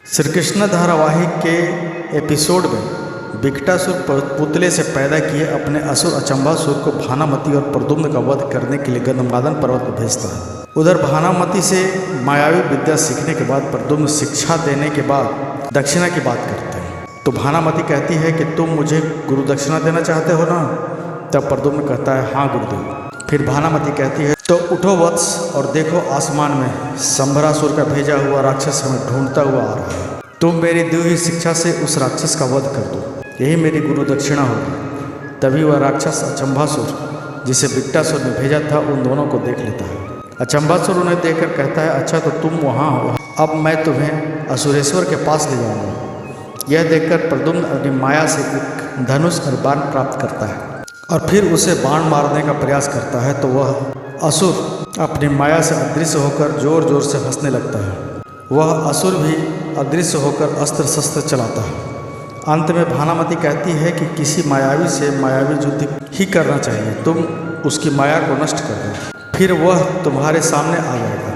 श्री कृष्ण धारावाहिक के एपिसोड में विकटासुर पुतले से पैदा किए अपने असुर अचंभासुर को भानामती और प्रद्युम्न का वध करने के लिए गंधमादन पर्वत पर भेजता है। उधर भानामती से मायावी विद्या सीखने के बाद प्रद्युम्न शिक्षा देने के बाद दक्षिणा की बात करते हैं। तो भानामती कहती है कि तुम मुझे गुरु दक्षिणा देना चाहते हो ना। तब प्रद्युम्न कहता है हाँ गुरुदेव। फिर भानामती कहती है तो उठो वत्स और देखो आसमान में संभरासुर का भेजा हुआ राक्षस हमें ढूंढता हुआ आ रहा है। तुम मेरी दी हुई शिक्षा से उस राक्षस का वध कर दो, यही मेरी गुरु दक्षिणा होगी। तभी वह राक्षस अचंभासुर जिसे विकटासुर ने भेजा था उन दोनों को देख लेता है। अचंभासुर उन्हें देखकर कहता है अच्छा तो तुम वहाँ हो, अब मैं तुम्हें असुरेश्वर के पास ले जाऊंगा। यह देखकर प्रद्युम्न अपनी माया से एक धनुष और बाण प्राप्त करता है और फिर उसे बाण मारने का प्रयास करता है तो वह असुर अपनी माया से अदृश्य होकर जोर जोर से हंसने लगता है। वह असुर भी अदृश्य होकर अस्त्र शस्त्र चलाता है। अंत में भानामती कहती है कि किसी मायावी से मायावी युद्ध ही करना चाहिए, तुम उसकी माया को नष्ट कर दो, फिर वह तुम्हारे सामने आ जाएगा।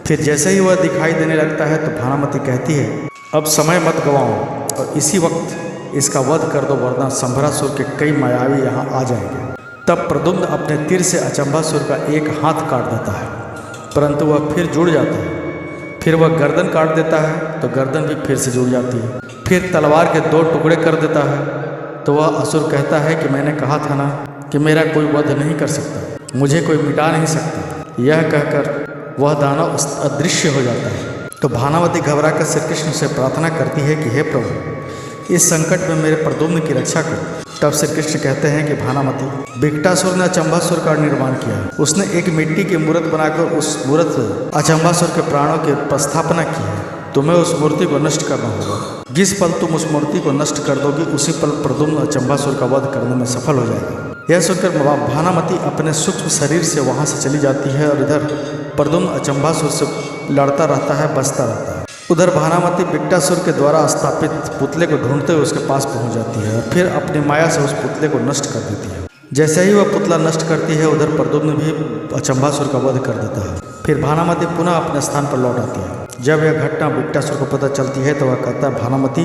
फिर जैसे ही वह दिखाई देने लगता है तो भानामती कहती है अब समय मत गवाओ और इसी वक्त इसका वध कर दो, वरना संभरासुर के कई मायावी यहाँ आ जाएंगे। तब प्रद्युम्न अपने तीर से अचंभासुर का एक हाथ काट देता है, परंतु वह फिर जुड़ जाता है। फिर वह गर्दन काट देता है तो गर्दन भी फिर से जुड़ जाती है। फिर तलवार के 2 टुकड़े कर देता है तो वह असुर कहता है कि मैंने कहा था ना कि मेरा कोई वध नहीं कर सकता, मुझे कोई मिटा नहीं सकता। यह कहकर वह दानव अदृश्य हो जाता है। तो भानामती घबराकर श्री कृष्ण से प्रार्थना करती है कि हे प्रभु, इस संकट में मेरे प्रद्युम्न की रक्षा करो। तब श्री कृष्ण कहते हैं कि भानामती, विकटासुर ने अचंभासुर का निर्माण किया। उसने एक मिट्टी की मूर्त बनाकर उस मूर्त अचंभासुर के प्राणों की प्रस्थापना की है। तुम्हें उस मूर्ति को नष्ट करना होगा। जिस पल तुम उस मूर्ति को नष्ट कर दोगे उसी पल प्रद्युम्न अचंभासुर का वध करने में सफल हो जाएगा। यह सुनकर भानामती अपने सूक्ष्म शरीर से वहाँ से चली जाती है और इधर प्रद्युम्न अचंभासुर से लड़ता रहता है, बचता रहता है। उधर भानामती विकटासुर के द्वारा स्थापित पुतले को ढूंढते हुए उसके पास पहुंच जाती है और फिर अपनी माया से उस पुतले को नष्ट कर देती है। जैसे ही वह पुतला नष्ट करती है उधर प्रद्युम्न भी अचंभासुर का वध कर देता है। फिर भानामती पुनः अपने स्थान पर लौट आती है। जब यह घटना विकटासुर को पता चलती है तो वह कहता है भानामती,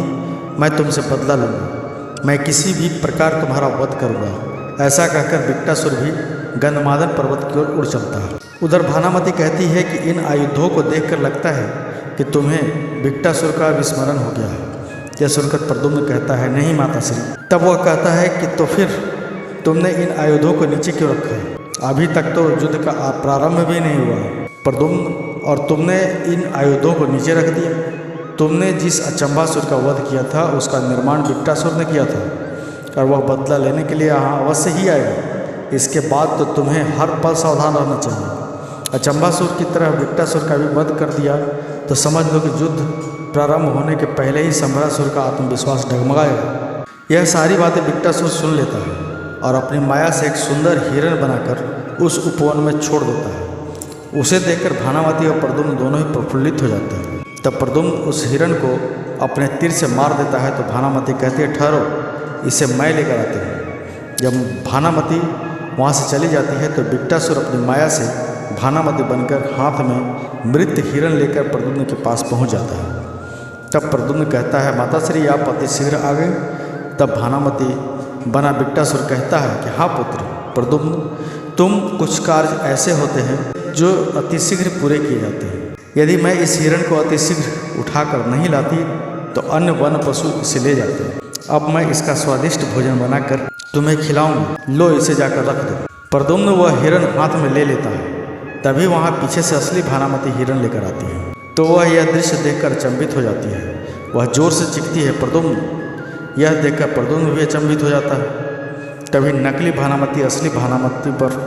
मैं तुमसे बदला लूँगा, मैं किसी भी प्रकार तुम्हारा वध करूँगा। ऐसा कहकर विकटासुर भी गंधमादन पर्वत की ओर उड़ चलता है। उधर भानामती कहती है कि इन आयुधों को देखकर लगता है कि तुम्हें विकटासुर का विस्मरण हो गया है। यह सुनकर प्रद्युम्न कहता है नहीं माता श्री। तब वह कहता है कि तो फिर तुमने इन आयुधों को नीचे क्यों रखा है? अभी तक तो युद्ध का प्रारंभ भी नहीं हुआ प्रद्युम्न, और तुमने इन आयुधों को नीचे रख दिया। तुमने जिस अचंभासुर का वध किया था उसका निर्माण विकटासुर ने किया था और वह बदला लेने के लिए यहाँ अवश्य ही आएगा। इसके बाद तो तुम्हें हर पल सावधान रहना चाहिए। अचंभासुर की तरह विकटासुर का भी वध कर दिया तो समझ लो कि युद्ध प्रारंभ होने के पहले ही संभरासुर का आत्मविश्वास डगमगाएगा। यह सारी बातें विकटासुर सुन लेता है और अपनी माया से एक सुंदर हिरण बनाकर उस उपवन में छोड़ देता है। उसे देखकर भानामती और प्रद्युम्न दोनों ही प्रफुल्लित हो जाते हैं। तब प्रद्युम्न उस हिरण को अपने तीर से मार देता है तो भानामती कहती है ठहरो, इसे मैं लेकर आती हूँ। जब भानामती वहाँ से चली जाती है तो विकटासुर अपनी माया से भानामती बनकर हाथ में मृत हिरण लेकर प्रद्युम्न के पास पहुंच जाता है। तब प्रद्युम्न कहता है माता श्री आप अति शीघ्र आ गए। तब भानामती बना विकटासुर कहता है कि हाँ पुत्र प्रद्युम्न, तुम कुछ कार्य ऐसे होते हैं जो अति शीघ्र पूरे किए जाते हैं। यदि मैं इस हिरण को अति शीघ्र उठाकर नहीं लाती तो अन्य वन पशु इसे ले जाते हैं। अब मैं इसका स्वादिष्ट भोजन बनाकर तुम्हें खिलाऊंगा, लो इसे जाकर रख दो। प्रद्युम्न वह हिरण हाथ में ले लेता है। तभी वहाँ पीछे से असली भानामती हिरण लेकर आती है तो वह यह दृश्य देखकर अचंभित हो जाती है। वह जोर से चीखती है प्रद्युम्न। यह देखकर प्रद्युम्न भी अचंभित हो जाता है। तभी नकली भानामती असली भानामती पर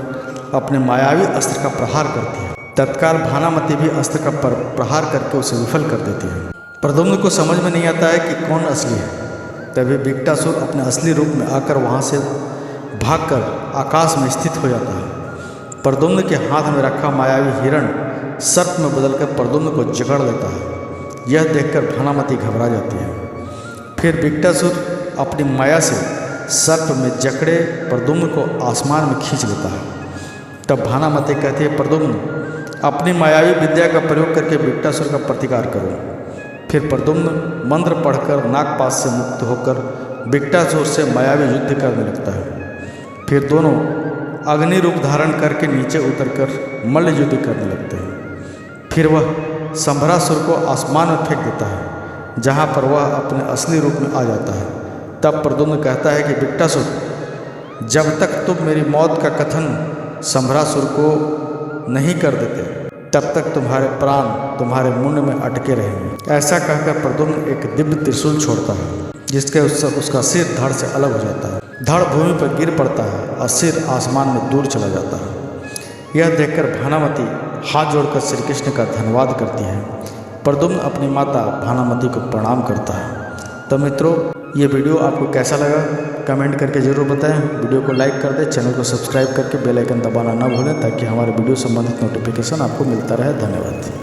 अपने मायावी अस्त्र का प्रहार करती है। तत्काल भानामती भी अस्त्र का प्रहार करके उसे विफल कर देती है। प्रद्युम्न को समझ में नहीं आता है कि कौन असली है। तभी विकटासुर अपने असली रूप में आकर वहाँ से भागकर आकाश में स्थित हो जाता है। प्रद्युम्न के हाथ में रखा मायावी हिरण सर्प में बदलकर प्रद्युम्न को जकड़ लेता है। यह देखकर भानामती घबरा जाती है। फिर विकटासुर अपनी माया से सर्प में जकड़े प्रद्युम्न को आसमान में खींच लेता है। तब भानामती कहती है प्रद्युम्न, अपनी मायावी विद्या का प्रयोग करके विकटासुर का प्रतिकार करो। फिर प्रद्युम्न मंत्र पढ़कर नागपाश से मुक्त होकर बिकटासुर से मायावी युद्ध करने लगता है। फिर दोनों अग्नि रूप धारण करके नीचे उतरकर मल्ल युद्ध करने लगते हैं। फिर वह संभरासुर को आसमान में फेंक देता है, जहाँ पर वह अपने असली रूप में आ जाता है। तब प्रद्युम्न कहता है कि बिकटासुर, जब तक तुम मेरी मौत का कथन संभरासुर को नहीं कर देते, तब तक तुम्हारे प्राण तुम्हारे मुंड में अटके रहेंगे। ऐसा कहकर प्रद्युम्न एक दिव्य त्रिशूल छोड़ता है, जिसके उसका सिर धड़ से अलग हो जाता है। धड़ भूमि पर गिर पड़ता है और सिर आसमान में दूर चला जाता है। यह देखकर भानामती हाथ जोड़कर श्री कृष्ण का धन्यवाद करती है। प्रद्युम्न अपनी माता भानामती को प्रणाम करता है। तो मित्रों, ये वीडियो आपको कैसा लगा कमेंट करके ज़रूर बताएं। वीडियो को लाइक कर दें, चैनल को सब्सक्राइब करके बेल आइकन दबाना ना भूलें, ताकि हमारे वीडियो संबंधित नोटिफिकेशन आपको मिलता रहे। धन्यवाद।